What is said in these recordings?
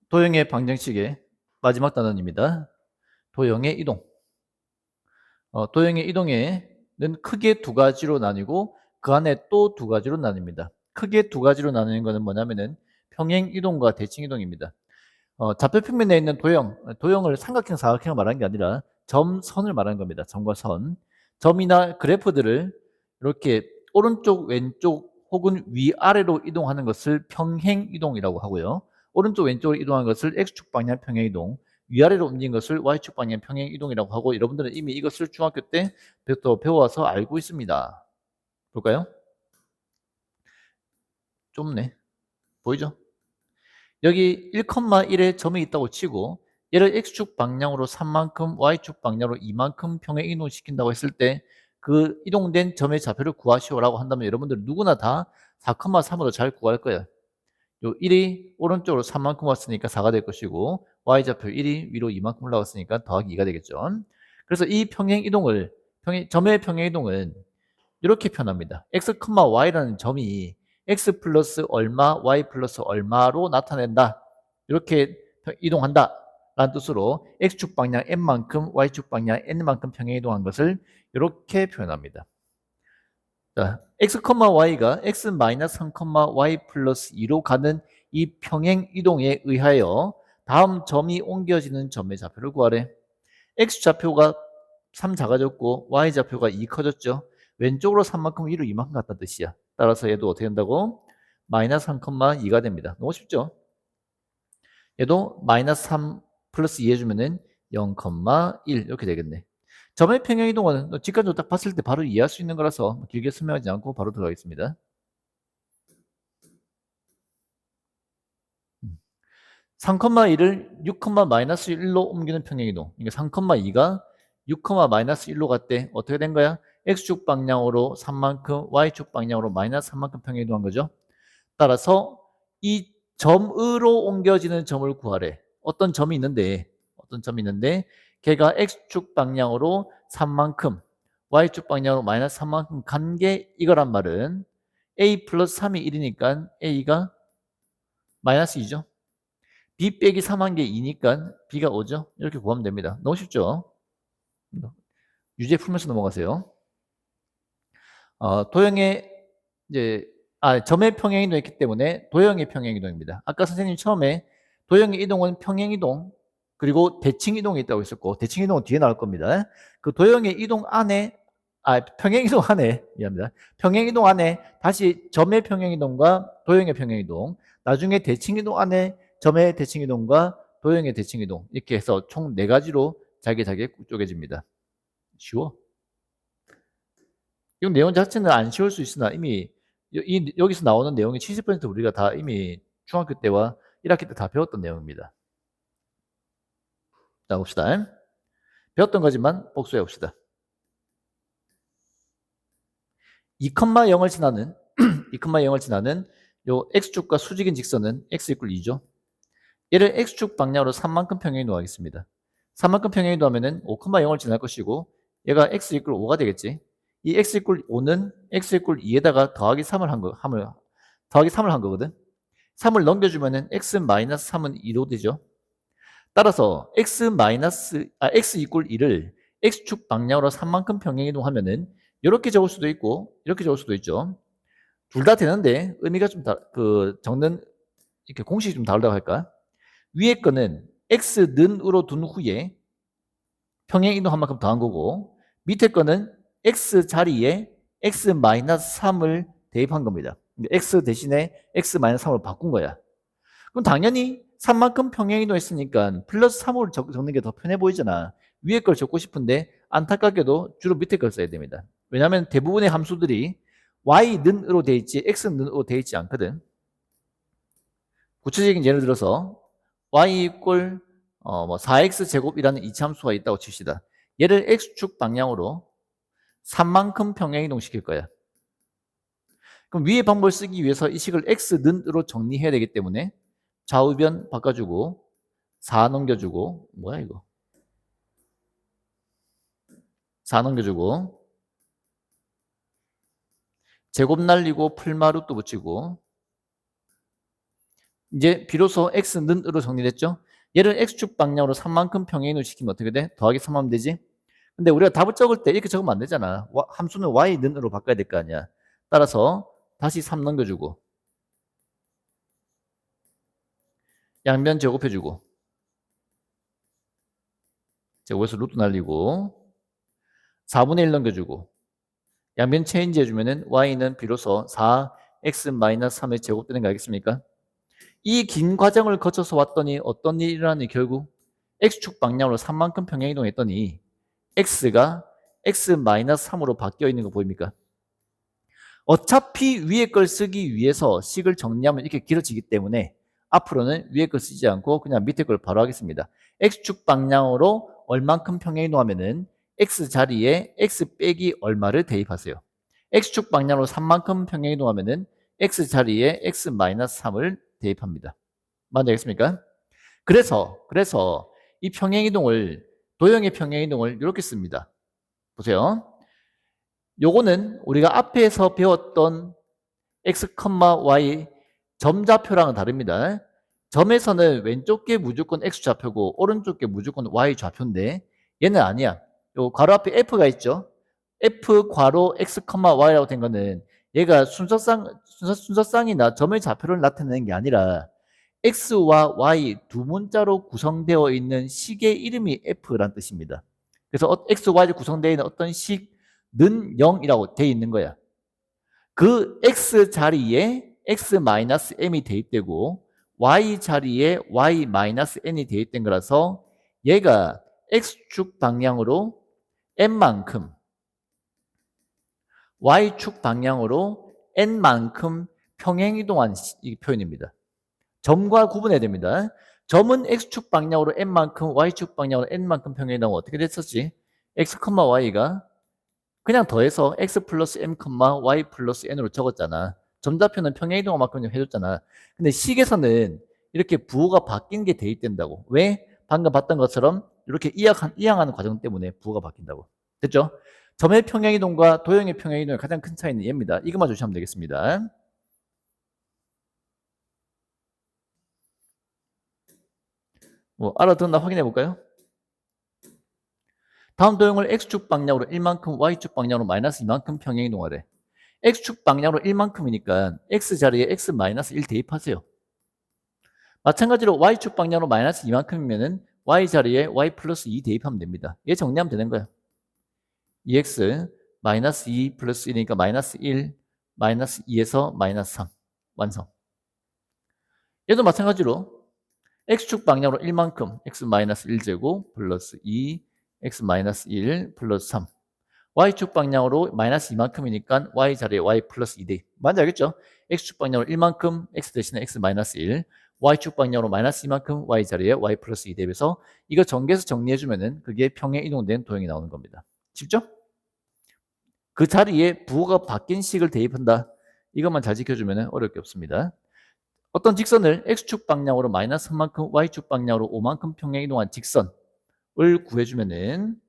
도형의 방정식의 마지막 단원입니다. 도형의 이동. 도형의 이동에는 크게 두 가지로 나뉘고 그 안에 또 두 가지로 나뉩니다. 크게 두 가지로 나누는 것은 뭐냐면은 평행 이동과 대칭 이동입니다. 좌표 평면에 있는 도형을 삼각형, 사각형을 말하는 게 아니라 점, 선을 말하는 겁니다. 점과 선. 점이나 그래프들을 이렇게 오른쪽, 왼쪽 혹은 위아래로 이동하는 것을 평행 이동이라고 하고요. 오른쪽, 왼쪽으로 이동하는 것을 X축 방향 평행 이동, 위아래로 움직이는 것을 Y축 방향 평행 이동이라고 하고, 여러분들은 이미 이것을 중학교 때부터 배워와서 알고 있습니다. 볼까요? 좁네. 보이죠? 여기 1,1에 점이 있다고 치고 얘를 X축 방향으로 3만큼, Y축 방향으로 2만큼 평행 이동시킨다고 했을 때 그 이동된 점의 좌표를 구하시오라고 한다면 여러분들 누구나 다 4,3으로 잘 구할 거예요. 요 1이 오른쪽으로 3만큼 왔으니까 4가 될 것이고, Y좌표 1이 위로 2만큼 올라갔으니까 더하기 2가 되겠죠. 그래서 이 평행 이동을, 점의 평행 이동은 이렇게 표현합니다. X, Y라는 점이 X 플러스 얼마, Y 플러스 얼마로 나타낸다. 이렇게 이동한다. 라는 뜻으로 X축 방향 N만큼, Y축 방향 N만큼 평행 이동한 것을 이렇게 표현합니다. 자, X, Y가 X-3, Y 플러스 2로 가는 이 평행 이동에 의하여 다음 점이 옮겨지는 점의 좌표를 구하래. X좌표가 3 작아졌고 Y좌표가 2 커졌죠. 왼쪽으로 3만큼, 위로 2만큼 갔다는 뜻이야. 따라서 얘도 어떻게 된다고? 마이너스 3,2가 됩니다. 너무 쉽죠? 얘도 마이너스 3 플러스 2 해주면은 0,1 이렇게 되겠네. 점의 평행 이동은 직관적으로 딱 봤을 때 바로 이해할 수 있는 거라서 길게 설명하지 않고 바로 들어가겠습니다. 3,1을 6, 마이너스 1로 옮기는 평행 이동. 그러니까 3,2가 6, 마이너스 1로 갔대. 어떻게 된 거야? X축 방향으로 3만큼, Y축 방향으로 마이너스 3만큼 평행 이동한 거죠. 따라서 이 점으로 옮겨지는 점을 구하래. 어떤 점이 있는데 걔가 X축 방향으로 3만큼, Y축 방향으로 마이너스 3만큼 간 게 이거란 말은 A 플러스 3이 1이니까 A가 마이너스 2죠. B 빼기 3한 게 2니까 B가 5죠. 이렇게 구하면 됩니다. 너무 쉽죠? 유제 풀면서 넘어가세요. 도형의 이제 점의 평행 이동이 있기 때문에 도형의 평행 이동입니다. 아까 선생님 처음에 도형의 이동은 평행 이동 그리고 대칭 이동이 있다고 했었고, 대칭 이동은 뒤에 나올 겁니다. 그 도형의 이동 안에 평행 이동 안에 미안합니다. 평행 이동 안에 다시 점의 평행 이동과 도형의 평행 이동, 나중에 대칭 이동 안에 점의 대칭 이동과 도형의 대칭 이동, 이렇게 해서 총 4가지로 잘게 쪼개집니다. 쉬워? 이 내용 자체는 안 쉬울 수 있으나 이미 여기서 나오는 내용의 70% 우리가 다 이미 중학교 때와 1학기 때 다 배웠던 내용입니다. 자, 봅시다. 배웠던 거지만 복수해 봅시다. 2,0을 지나는 2,0을 지나는 요 x축과 수직인 직선은 x 이퀄 2죠. 얘를 x축 방향으로 3만큼 평행 이동하겠습니다. 3만큼 평행 이동하면은 5,0을 지날 것이고 얘가 x 이퀄 5가 되겠지. 이 x 이퀄 5는 x 이퀄 2에다가 더하기 3을 한 거거든. 3을 넘겨주면은 x-3은 2로 되죠. 따라서 x 이퀄 2를 x축 방향으로 3만큼 평행 이동하면은 이렇게 적을 수도 있고 이렇게 적을 수도 있죠. 둘 다 되는데 의미가 좀 적는 이렇게 공식이 좀 다르다고 할까? 위에 거는 x는으로 둔 후에 평행 이동한 만큼 더한 거고, 밑에 거는 x 자리에 x-3을 대입한 겁니다. x 대신에 x-3으로 바꾼 거야. 그럼 당연히 3만큼 평행 이동했으니까 플러스 3으로 적는 게 더 편해 보이잖아. 위에 걸 적고 싶은데 안타깝게도 주로 밑에 걸 써야 됩니다. 왜냐하면 대부분의 함수들이 y는으로 돼 있지 x는으로 돼 있지 않거든. 구체적인 예를 들어서 y 이꼴 4x 제곱이라는 이차함수가 있다고 칩시다. 얘를 x축 방향으로 3만큼 평행 이동시킬 거야. 그럼 위의 방법을 쓰기 위해서 이 식을 x는으로 정리해야 되기 때문에 좌우변 바꿔주고 4 넘겨주고, 뭐야 이거, 4 넘겨주고 제곱 날리고 풀마루또 붙이고 이제 비로소 x는으로 정리됐죠? 얘를 x축 방향으로 3만큼 평행이동 시키면 어떻게 돼? 더하기 3하면 되지? 근데 우리가 답을 적을 때 이렇게 적으면 안 되잖아. 함수는 y는으로 바꿔야 될 거 아니야. 따라서 다시 3 넘겨주고 양변 제곱해주고 제곱해서 루트 날리고 4분의 1 넘겨주고 양변 체인지 해주면은 y는 비로소 4x-3의 제곱되는 거 알겠습니까? 이 긴 과정을 거쳐서 왔더니 어떤 일이 일어나니 결국 x축 방향으로 3만큼 평행이동했더니 x가 x-3으로 바뀌어 있는 거 보입니까? 어차피 위에 걸 쓰기 위해서 식을 정리하면 이렇게 길어지기 때문에 앞으로는 위에 걸 쓰지 않고 그냥 밑에 걸 바로 하겠습니다. x축 방향으로 얼만큼 평행이동하면은 x 자리에 x 빼기 얼마를 대입하세요. x축 방향으로 3만큼 평행이동하면은 x 자리에 x-3을 대입합니다. 맞지 않겠습니까? 그래서 이 평행이동을 도형의 평행이동을 이렇게 씁니다. 보세요. 요거는 우리가 앞에서 배웠던 x, y 점좌표랑은 다릅니다. 점에서는 왼쪽 게 무조건 x 좌표고 오른쪽 게 무조건 y 좌표인데 얘는 아니야. 요 괄호 앞에 f가 있죠. f 괄호 x, y라고 된 거는 얘가 순서상이나 점의 좌표를 나타내는 게 아니라 x와 y 두 문자로 구성되어 있는 식의 이름이 f란 뜻입니다. 그래서 x, y로 구성되어 있는 어떤 식는 0이라고 되어 있는 거야. 그 x 자리에 x-m이 대입되고 y 자리에 y-n이 대입된 거라서 얘가 x축 방향으로 n만큼 y축 방향으로 n만큼 평행이동한 이 표현입니다. 점과 구분해야 됩니다. 점은 x축 방향으로 n만큼 y축 방향으로 n만큼 평행이동하면 어떻게 됐었지? x, y가 그냥 더해서 x 플러스 m, y 플러스 n으로 적었잖아. 점좌표는 평행이동한 만큼 해줬잖아. 근데 식에서는 이렇게 부호가 바뀐 게 대입된다고. 왜? 방금 봤던 것처럼 이렇게 이항하는 과정 때문에 부호가 바뀐다고. 됐죠? 점의 평행이동과 도형의 평행이동의 가장 큰 차이는 얘입니다. 이것만 조심하면 되겠습니다. 뭐 알아듣나 확인해 볼까요? 다음 도형을 x축 방향으로 1만큼, y축 방향으로 마이너스 2만큼 평행이동하래. x축 방향으로 1만큼이니까 x 자리에 x-1 대입하세요. 마찬가지로 y축 방향으로 마이너스 2만큼이면은 y 자리에 y 플러스 2 대입하면 됩니다. 얘 정리하면 되는 거야. 2x 마이너스 2 플러스 1이니까 마이너스 1, 마이너스 2에서 마이너스 3 완성. 얘도 마찬가지로 x축 방향으로 1만큼 x-1제곱 플러스 2 x-1 플러스 3 y축 방향으로 마이너스 2만큼이니까 y 자리에 y 플러스 2 대입. 뭔지 알겠죠? x축 방향으로 1만큼 x 대신에 x-1 y축 방향으로 마이너스 2만큼 y 자리에 y 플러스 2 대입해서 이거 전개해서 정리해주면은 그게 평행 이동된 도형이 나오는 겁니다. 쉽죠? 그 자리에 부호가 바뀐 식을 대입한다. 이것만 잘 지켜주면 어려울 게 없습니다. 어떤 직선을 x축 방향으로 마이너스 3만큼 y축 방향으로 5만큼 평행 이동한 직선을 구해주면은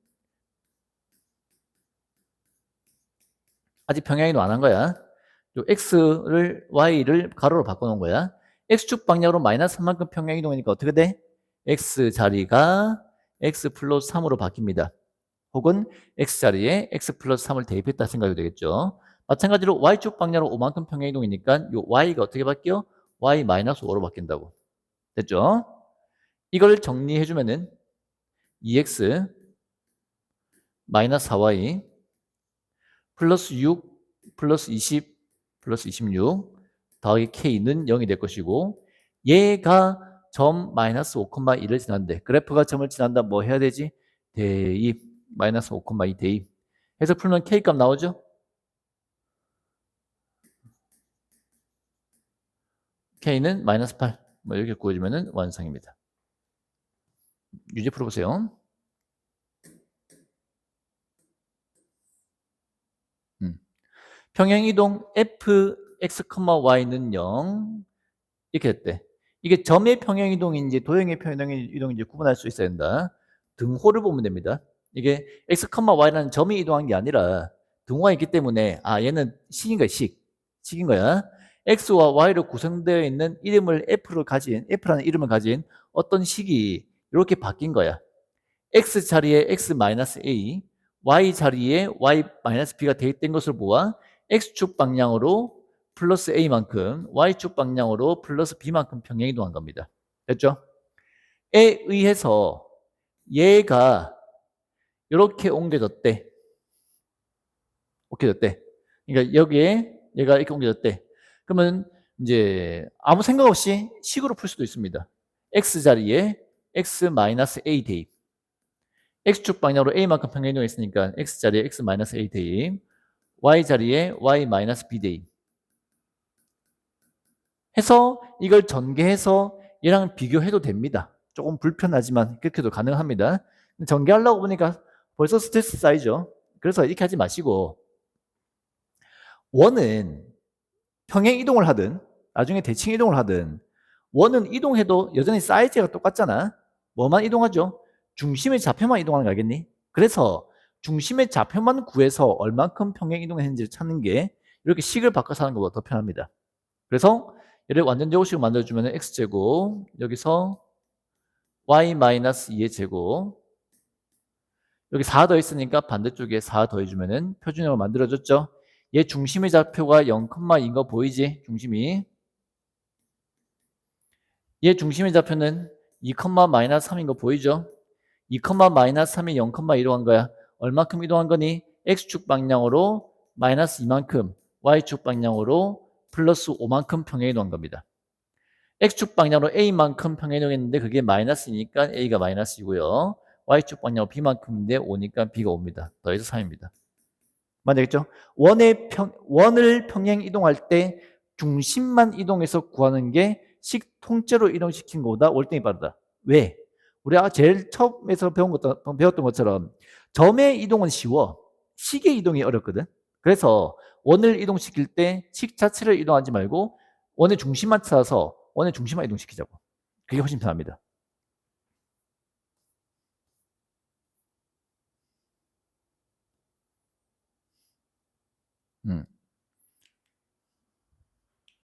아직 평행 이동 안 한 거야. 요 x를 y를 가로로 바꿔놓은 거야. x축 방향으로 마이너스 3만큼 평행 이동이니까 어떻게 돼? x 자리가 x 플러스 3으로 바뀝니다. 혹은 x 자리에 x 플러스 3을 대입했다 생각이 되겠죠. 마찬가지로 y축 방향으로 5만큼 평행 이동이니까 요 y가 어떻게 바뀌어? y 마이너스 5로 바뀐다고. 됐죠? 이걸 정리해주면은 2x 마이너스 4y 플러스 6 플러스 20 플러스 26 더하기 k는 0이 될 것이고 얘가 점 마이너스 5,2를 지난데 그래프가 점을 지난다 뭐 해야 되지? 대입 마이너스 5,2 대입 해서 풀면 k값 나오죠? k는 마이너스 8 뭐 이렇게 구해주면 완성입니다. 유제 풀어보세요. 평행이동 fx, y는 0 이렇게 됐대. 이게 점의 평행이동인지 도형의 평행이동인지 구분할 수 있어야 된다. 등호를 보면 됩니다. 이게 x, y라는 점이 이동한 게 아니라 등호가 있기 때문에 아 얘는 식인 거야. 식인 거야. x와 y로 구성되어 있는 이름을 f라는 이름을 가진 어떤 식이 이렇게 바뀐 거야. x 자리에 x-a, y 자리에 y-b가 대입된 것을 보아 x축 방향으로 플러스 a만큼, y축 방향으로 플러스 b만큼 평행이동한 겁니다. 됐죠? 에 의해서 얘가 이렇게 옮겨졌대. 그러니까 여기에 얘가 이렇게 옮겨졌대. 그러면 이제 아무 생각 없이 식으로 풀 수도 있습니다. x 자리에 x-a 대입. x축 방향으로 a만큼 평행이동이 있으니까 x 자리에 x-a 대입, y 자리에 y-b 대입. 해서 이걸 전개해서 얘랑 비교해도 됩니다. 조금 불편하지만 그렇게도 가능합니다. 전개하려고 보니까 벌써 스트레스 쌓이죠. 그래서 이렇게 하지 마시고 원은 평행 이동을 하든 나중에 대칭 이동을 하든 원은 이동해도 여전히 사이즈가 똑같잖아. 뭐만 이동하죠? 중심의 좌표만 이동하는 거 알겠니? 그래서 중심의 좌표만 구해서 얼만큼 평행 이동을 했는지를 찾는 게 이렇게 식을 바꿔서 하는 것보다 더 편합니다. 그래서 얘를 완전 제곱식으로 만들어주면 x제곱, 여기서 y-2의 제곱, 여기 4 더했으니까 반대쪽에 4 더해주면 표준형으로 만들어졌죠. 얘 중심의 좌표가 0,2인 거 보이지? 중심이. 얘 중심의 좌표는 2,-3인 거 보이죠? 2,-3이 0,2로 간 거야. 얼마큼 이동한 거니? x축 방향으로 마이너스 2만큼, y축 방향으로 플러스 5만큼 평행이동한 겁니다. x축 방향으로 a만큼 평행이동했는데 그게 마이너스니까 a가 마이너스이고요. y축 방향으로 b만큼인데 5니까 b가 5입니다. 더해서 3입니다. 맞겠죠? 원을 평행 이동할 때 중심만 이동해서 구하는 게 식 통째로 이동시킨 것보다 월등히 빠르다. 왜? 우리가 제일 처음에서 배웠던 것처럼 점의 이동은 쉬워. 식의 이동이 어렵거든. 그래서 원을 이동시킬 때 식 자체를 이동하지 말고 원의 중심만 찾아서 원의 중심만 이동시키자고. 그게 훨씬 편합니다.